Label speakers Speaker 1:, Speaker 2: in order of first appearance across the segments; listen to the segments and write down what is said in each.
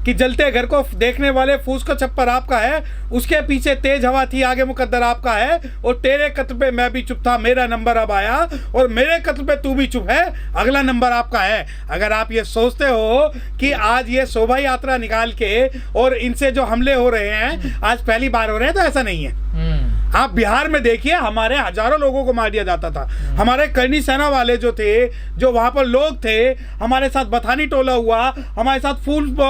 Speaker 1: कि जलते घर को देखने वाले फूस को छप्पर आपका है, उसके पीछे तेज हवा थी आगे मुकद्दर आपका है, और तेरे कत्ल पे मैं भी चुप था मेरा नंबर अब आया, और मेरे कत्ल पे तू भी चुप है अगला नंबर आपका है। अगर आप ये सोचते हो कि आज ये शोभा यात्रा निकाल के और इनसे जो हमले हो रहे हैं आज पहली बार हो रहे हैं, तो ऐसा नहीं है। आप बिहार में देखिए, हमारे हजारों लोगों को मार दिया जाता था। हमारे करनी सेना वाले जो थे, जो वहां पर लोग थे, हमारे साथ बथानी टोला हुआ, हमारे साथ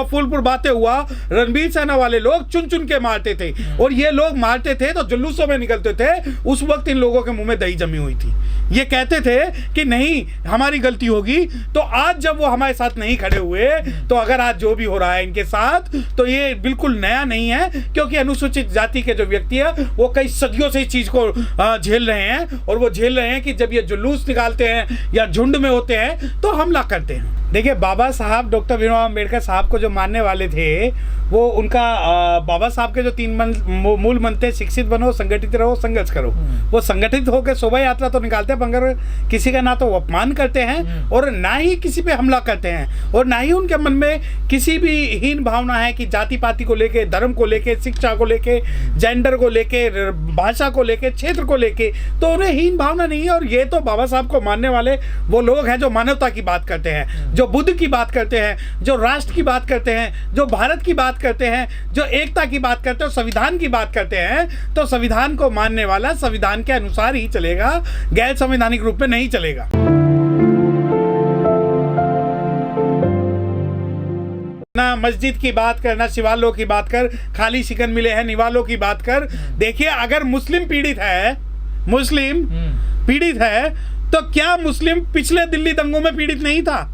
Speaker 1: फूलपुर बातें हुआ, रणबीर सेना वाले लोग चुन चुन के मारते थे, और ये लोग मारते थे तो जुलूसों में निकलते थे। उस वक्त इन लोगों के मुंह में दही जमी हुई थी। ये कहते थे कि नहीं हमारी गलती होगी। तो आज जब वो हमारे साथ नहीं खड़े हुए, तो अगर आज जो भी हो रहा है इनके साथ, तो ये बिल्कुल नया नहीं है, क्योंकि अनुसूचित जाति के जो व्यक्ति है वो कई सदियों से इस चीज को झेल रहे हैं, और वो झेल रहे हैं कि जब ये जुलूस निकालते हैं या झुंड में होते हैं तो हमला करते हैं। देखिए, बाबा साहब डॉक्टर भीमराव अम्बेडकर साहब को जो मानने वाले थे, वो उनका बाबा साहब के जो 3 मूल मंत्र थे, शिक्षित बनो, संगठित रहो, संघर्ष करो। वो संगठित होकर शोभा यात्रा तो निकालते हैं, मगर किसी का ना तो वो अपमान करते हैं और ना ही किसी पे हमला करते हैं, और ना ही उनके मन में किसी भी हीन भावना है कि जाति पाति को लेके, धर्म को लेके, शिक्षा को लेके, जेंडर को लेके, भाषा को लेके, क्षेत्र को लेके, तो उन्हें हीन भावना नहीं है। और ये तो बाबा साहब को मानने वाले वो लोग हैं जो मानवता की बात करते हैं, जो बुद्ध की बात करते हैं, जो राष्ट्र की बात करते हैं, जो भारत की बात करते हैं, जो एकता की बात करते हैं, संविधान की बात करते हैं। तो संविधान को मानने वाला संविधान के अनुसार ही चलेगा, गैर संवैधानिक रूप में नहीं चलेगा। ना मस्जिद की बात कर, ना शिवालयों की बात कर, खाली शिकन मिले हैं निवालों की बात कर। देखिए, अगर मुस्लिम पीड़ित है, मुस्लिम पीड़ित है, तो क्या मुस्लिम पिछले दिल्ली दंगों में पीड़ित नहीं था?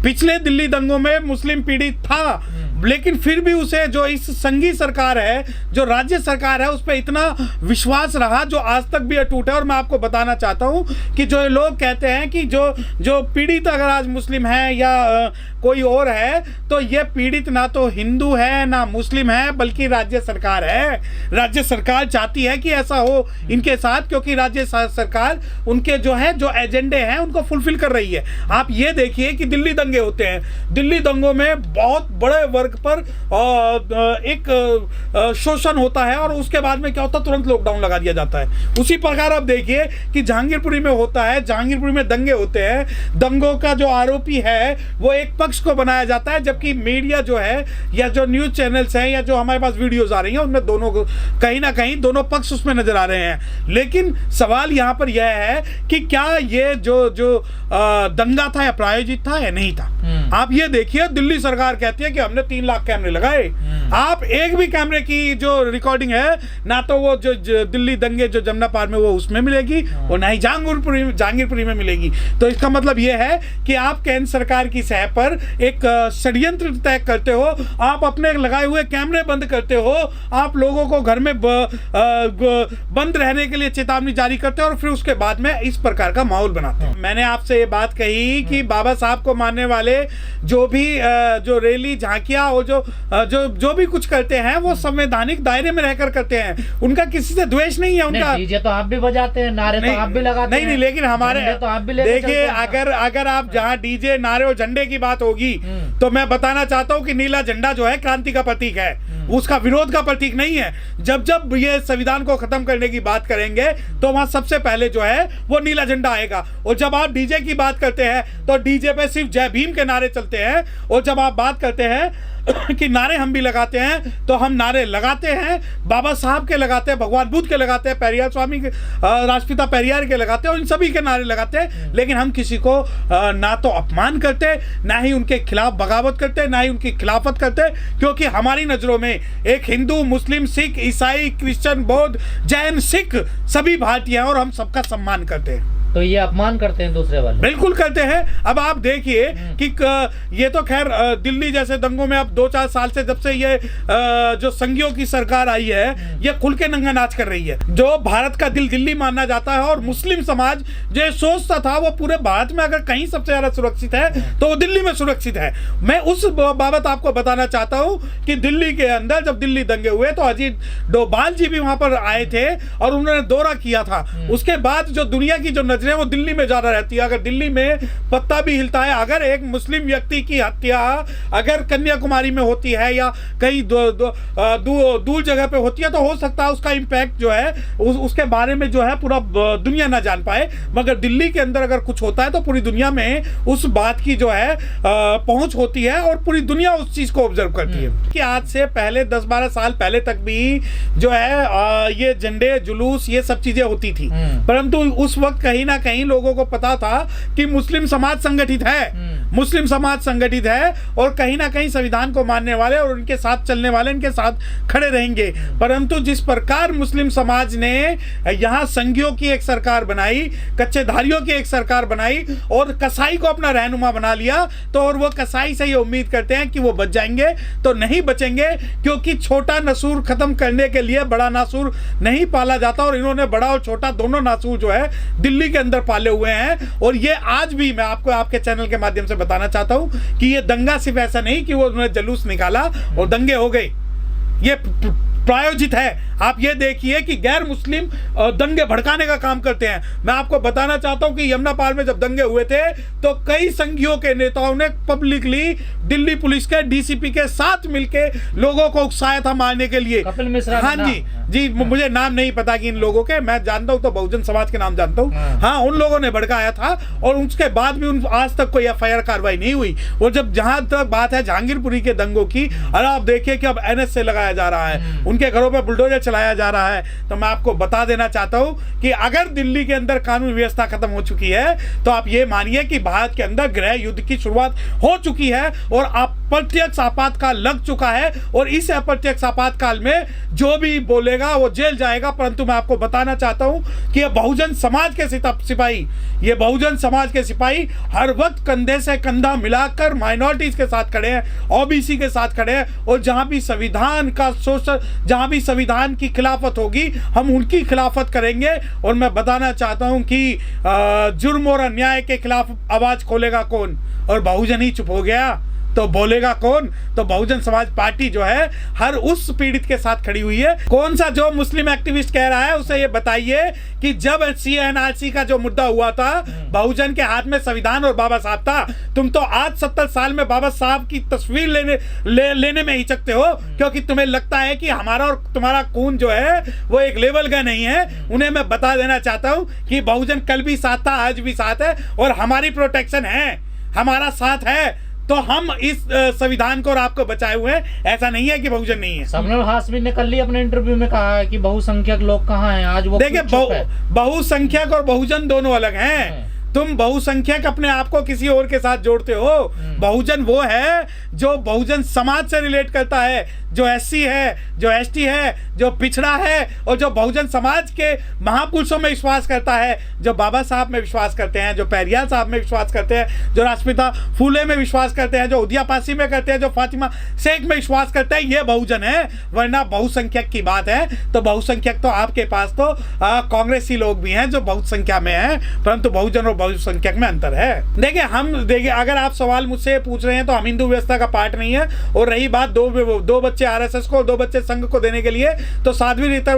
Speaker 1: पिछले दिल्ली दंगों में मुस्लिम पीड़ित था, लेकिन फिर भी उसे जो इस संघीय सरकार है, जो राज्य सरकार है, उस पर इतना विश्वास रहा जो आज तक भी अटूट है। और मैं आपको बताना चाहता हूं कि जो लोग कहते हैं कि जो पीड़ित अगर आज मुस्लिम है या कोई और है, तो ये पीड़ित ना तो हिंदू है ना मुस्लिम है, बल्कि राज्य सरकार है। राज्य सरकार चाहती है कि ऐसा हो इनके साथ, क्योंकि राज्य सरकार उनके जो एजेंडे हैं उनको फुलफिल कर रही है। आप ये देखिए कि दिल्ली दंगे होते हैं, दिल्ली दंगों में बहुत बड़े वर्ग पर एक शोषण होता है, और उसके बाद में क्या होता है, तुरंत लॉकडाउन लगा दिया जाता है। उसी प्रकार आप देखिए कि जहांगीरपुरी में होता है, जहांगीरपुरी में दंगे होते हैं, दंगों का जो आरोपी है वो एक पक्ष को बनाया जाता है, जबकि मीडिया जो है या जो न्यूज चैनल्स हैं या जो हमारे पास वीडियोस आ रही हैं, उनमें दोनों कहीं ना कहीं दोनों पक्ष उसमें नजर आ रहे हैं। लेकिन सवाल यहाँ पर यह है कि क्या ये जो दंगा था या प्रायोजित था या नहीं था। आप ये देखिए, दिल्ली सरकार कहती है कि हमने 3 लाख कैमरे लगाए। आप एक भी कैमरे की जो रिकॉर्डिंग है, ना तो वो जो दिल्ली दंगे जो जमुना पार में वो उसमें मिलेगी, और ना ही जहांगीरपुरी में मिलेगी। तो इसका मतलब ये है कि आप केंद्र सरकार की सह पर एक षड्यंत्र तय करते हो, आप अपने लगाए हुए कैमरे बंद करते हो, आप लोगों को घर में बंद रहने के लिए चेतावनी जारी करते हो, और फिर उसके बाद में इस प्रकार का माहौल बनाते हो। मैंने आपसे ये बात कही कि बाबा साहब को मानने वाले जो भी जो रैली, झांकियां और जो भी कुछ करते हैं, वो संवैधानिक दायरे में रहकर करते हैं। उनका किसी से द्वेष नहीं है। उनका
Speaker 2: डीजे तो आप भी बजाते हैं, नारे तो आप भी लगाते हैं।
Speaker 1: नहीं, लेकिन हमारे
Speaker 2: तो आप भी
Speaker 1: देखिए, अगर आप जहाँ डीजे, नारे और झंडे की बात होगी, तो मैं बताना चाहता हूँ कि नीला झंडा जो है क्रांति का प्रतीक है, उसका विरोध का प्रतीक नहीं है। जब ये संविधान को खत्म करने की बात करेंगे, तो वहां सबसे पहले जो है वो नीला झंडा आएगा। और जब आप डीजे की बात करते हैं, तो डीजे पे सिर्फ जय भीम के नारे चलते हैं। और जब आप बात करते हैं कि नारे हम भी लगाते हैं, तो हम नारे लगाते हैं, बाबा साहब के लगाते हैं, भगवान बुद्ध के लगाते हैं, पेरियार स्वामी के, राष्ट्रपिता पेरियार के लगाते हैं, और इन सभी के नारे लगाते हैं। लेकिन हम किसी को ना तो अपमान करते, ना ही उनके खिलाफ बगावत करते, ना ही उनकी खिलाफत करते, क्योंकि हमारी नजरों में एक हिंदू, मुस्लिम, सिख, ईसाई, क्रिश्चियन, बौद्ध, जैन, सिख सभी भारतीय हैं, और हम सबका सम्मान करते हैं।
Speaker 2: तो ये अपमान करते हैं दूसरे वाले?
Speaker 1: बिल्कुल करते हैं। अब आप देखिए कि ये तो खैर दिल्ली जैसे दंगों में अब 2-4 साल से, जब से ये जो संघियों की सरकार आई है, ये खुल के नंगा नाच कर रही है। जो भारत का दिल दिल्ली माना जाता है, और मुस्लिम समाज जो सोचता था वो पूरे भारत में अगर कहीं सबसे ज्यादा सुरक्षित है तो वो दिल्ली में सुरक्षित है। मैं उस बाबत आपको बताना चाहता हूँ कि दिल्ली के अंदर जब दिल्ली दंगे हुए, तो अजीत डोभाल जी भी वहां पर आए थे और उन्होंने दौरा किया था। उसके बाद जो दुनिया की जो रहे हैं वो दिल्ली में ज्यादा रहती है। अगर दिल्ली में पत्ता भी हिलता है, अगर एक मुस्लिम व्यक्ति की हत्या अगर कन्याकुमारी में होती है या कहीं दूर जगह पे होती है तो हो सकता है उसका इम्पैक्ट जो है उसके बारे में जो है पूरा दुनिया ना जान पाए, मगर दिल्ली के अंदर अगर कुछ होता है तो पूरी दुनिया में उस बात की जो है पहुंच होती है और पूरी दुनिया उस चीज को ऑब्जर्व करती है। कि आज से पहले 10-12 साल पहले तक भी जो है ये झंडे जुलूस ये सब चीजें होती थी, परंतु उस वक्त कहीं ना कहीं लोगों को पता था कि मुस्लिम समाज संगठित है, मुस्लिम समाज संगठित है और कहीं ना कहीं संविधान को मानने वाले और उनके साथ चलने वाले इनके साथ खड़े रहेंगे। परंतु जिस प्रकार मुस्लिम समाज ने यहाँ संघियों की एक सरकार बनाई, कच्चेधारियों की एक सरकार बनाई और कसाई को अपना रहनुमा बना लिया, तो और वो कसाई से ये उम्मीद करते हैं कि वो बच जाएंगे, तो नहीं बचेंगे, क्योंकि छोटा नसूर खत्म करने के लिए बड़ा नासूर नहीं पाला जाता और इन्होंने बड़ा और छोटा दोनों नासूर जो है दिल्ली के अंदर पाले हुए हैं। और ये आज भी मैं आपको आपके चैनल के माध्यम से बताना चाहता हूं कि ये दंगा सिर्फ ऐसा नहीं कि वो उन्होंने जुलूस निकाला और दंगे हो गए, ये प्रायोजित है। आप ये देखिए कि गैर मुस्लिम दंगे भड़काने का काम करते हैं। मैं आपको बताना चाहता हूं कि यमुना पार में जब दंगे हुए थे तो कई संघियों के नेताओं ने पब्लिकली दिल्ली पुलिस के डीसीपी के साथ मिलके लोगों को उकसाया था मारने के लिए।
Speaker 2: कपिल मिश्रा।
Speaker 1: हाँ जी, मुझे नाम नहीं पता कि इन लोगों के, मैं जानता हूं तो बहुजन समाज के नाम जानता हूं। हाँ, उन लोगों ने भड़काया था और उसके बाद भी आज तक कोई FIR कार्रवाई नहीं हुई। और जब जहां तक बात है जहांगीरपुरी के दंगों की, और आप देखिए कि अब NSA लगाया जा रहा है, उनके घरों पर बुलडोजर चलाया जा रहा है, तो मैं आपको बता देना चाहता हूं कि अगर दिल्ली के अंदर कानून व्यवस्था खत्म हो चुकी है तो आप ये मानिए कि भारत के अंदर गृह युद्ध की शुरुआत हो चुकी है और अप्रत्यक्ष आपातकाल लग चुका है। और इस अप्रत्यक्ष आपातकाल में जो भी बोलेगा वो जेल जाएगा। परंतु मैं आपको बताना चाहता हूं कि ये बहुजन समाज के सिपाही, ये बहुजन समाज के सिपाही हर वक्त कंधे से कंधा मिलाकर माइनॉरिटीज के साथ खड़े हैं, OBC के साथ खड़े हैं। और जहां भी संविधान का शोषण, जहां भी संविधान की खिलाफत होगी हम उनकी खिलाफत करेंगे। और मैं बताना चाहता हूं कि जुर्म और अन्याय के खिलाफ आवाज खोलेगा कौन, और बहुजन ही चुप हो गया तो बोलेगा कौन। तो बहुजन समाज पार्टी जो है हर उस पीड़ित के साथ खड़ी हुई है। कौन सा जो मुस्लिम एक्टिविस्ट कह रहा है उसे ये बताइए कि जब CNRC का जो मुद्दा हुआ था, बहुजन के हाथ में संविधान और बाबा साहब था, तुम तो आज 70 साल में बाबा साहब की तस्वीर लेने में हिचकते हो, क्योंकि तुम्हें लगता है कि हमारा और तुम्हारा खून जो है वो एक लेवल का नहीं है। उन्हें मैं बता देना चाहता हूं कि बहुजन कल भी साथ था, आज भी साथ है और हमारी प्रोटेक्शन है, हमारा साथ है। तो हम इस संविधान को और आपको बचाए हुए हैं, ऐसा नहीं है कि बहुजन नहीं है।
Speaker 2: शबनम हाशमी ने कल ही अपने इंटरव्यू में कहा है कि बहुसंख्यक लोग कहाँ हैं, आज वो
Speaker 1: देखिए बहुसंख्यक और बहुजन दोनों अलग हैं। तुम बहुसंख्यक अपने आप को किसी और के साथ जोड़ते हो, बहुजन वो है जो बहुजन समाज से रिलेट करता है, जो SC है, जो ST है, जो पिछड़ा है और जो बहुजन समाज के महापुरुषों में विश्वास करता है, जो बाबा साहब में विश्वास करते हैं, जो पेरियार साहब में विश्वास करते हैं, जो राष्ट्रपिता फूले में विश्वास करते हैं, जो उदिया पासी में करते हैं, जो फातिमा शेख में विश्वास करते हैं, ये बहुजन है। वरना बहुसंख्यक की बात है तो बहुसंख्यक तो आपके पास तो कांग्रेसी लोग भी हैं जो बहुत संख्या में है, परंतु बहुजन और बहुसंख्यक में अंतर है। देखिए अगर आप सवाल मुझसे पूछ रहे हैं तो हम हिंदू व्यवस्था का पार्ट नहीं है। और रही बात दो बच्चे RSS को, 2 बच्चे संघ को देने के लिए, तो साध्वी रीता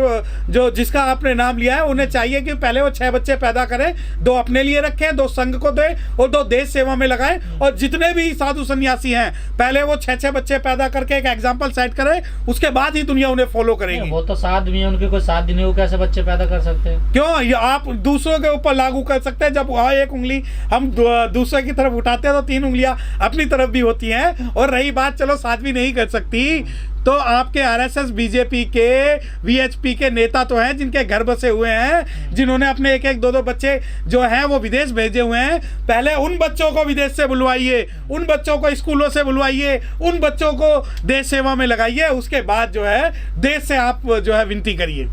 Speaker 1: जो जिसका आपने नाम लिया है उन्हें चाहिए कि पहले वो 6 बच्चे पैदा करें, 2 अपने लिए रखें, 2 संघ को दें और 2 देश सेवा में लगाएं। और जितने भी साधु सन्यासी हैं पहले वो 6 बच्चे पैदा करके एक एग्जाम्पल सेट करें, उसके बाद ही दुनिया उन्हें फॉलो करेगी।
Speaker 2: वो तो साध्वी है, उनके कोई साध्वी नहीं, वो कैसे बच्चे पैदा कर सकते हैं?
Speaker 1: क्यों? आप दूसरों के ऊपर लागू कर सकते हैं। जब एक उंगली हम दूसरे की तरफ उठाते हैं तो 3 उंगलियां अपनी तरफ भी होती हैं। और रही बात चलो साध्वी नहीं कर सकती, तो आपके RSS BJP के VHP के नेता तो हैं जिनके घर बसे हुए हैं, जिन्होंने अपने 1-1, 2-2 बच्चे जो हैं वो विदेश भेजे हुए हैं। पहले उन बच्चों को विदेश से बुलवाइए, उन बच्चों को स्कूलों से बुलवाइए, उन बच्चों को देश सेवा में लगाइए, उसके बाद जो है देश से आप जो है विनती करिए।